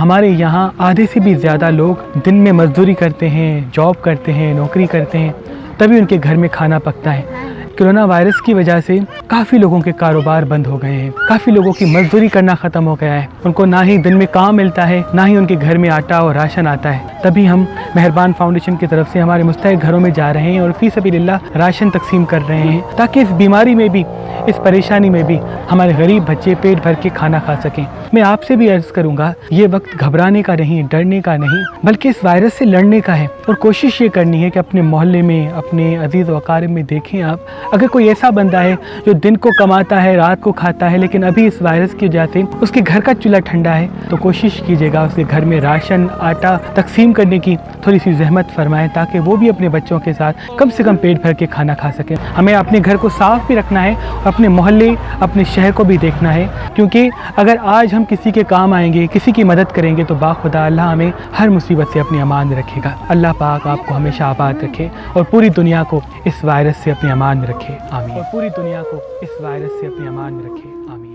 ہمارے یہاں آدھے سے بھی زیادہ لوگ دن میں مزدوری کرتے ہیں، جاب کرتے ہیں، نوکری کرتے ہیں، تبھی ان کے گھر میں کھانا پکتا ہے۔ کرونا وائرس کی وجہ سے کافی لوگوں کے کاروبار بند ہو گئے ہیں، کافی لوگوں کی مزدوری کرنا ختم ہو گیا ہے، ان کو نہ ہی دن میں کام ملتا ہے، نہ ہی ان کے گھر میں آٹا اور راشن آتا ہے۔ تبھی ہم مہربان فاؤنڈیشن کی طرف سے ہمارے مستحق گھروں میں جا رہے ہیں اور فی سبیل اللہ راشن تقسیم کر رہے ہیں، تاکہ اس بیماری میں بھی، اس پریشانی میں بھی ہمارے غریب بچے پیٹ بھر کے کھانا کھا سکیں۔ میں آپ سے بھی عرض کروں گا، یہ وقت گھبرانے کا نہیں، ڈرنے کا نہیں، بلکہ اس وائرس سے لڑنے کا ہے، اور کوشش یہ کرنی ہے کہ اپنے محلے میں، اپنے عزیز و اقارب میں دیکھیں آپ، اگر کوئی ایسا بندہ ہے جو دن کو کماتا ہے، رات کو کھاتا ہے، لیکن ابھی اس وائرس کی وجہ سے اس کے گھر کا چولہا ٹھنڈا ہے، تو کوشش کیجیے گا اس کے گھر میں راشن، آٹا تقسیم کرنے کی تھوڑی سی زحمت فرمائیں، تاکہ وہ بھی اپنے بچوں کے ساتھ کم سے کم پیٹ بھر کے کھانا کھا سکیں۔ ہمیں اپنے گھر کو صاف بھی رکھنا ہے، اپنے محلے، اپنے شہر کو بھی دیکھنا ہے، کیونکہ اگر آج ہم کسی کے کام آئیں گے، کسی کی مدد کریں گے، تو باخدا اللہ ہمیں ہر مصیبت سے اپنی امان میں رکھے گا۔ اللہ پاک آپ کو ہمیشہ آباد رکھے اور پوری دنیا کو اس وائرس سے اپنی امان میں رکھے، آمین۔ اور پوری دنیا کو اس وائرس سے اپنی امان میں رکھے، آمین۔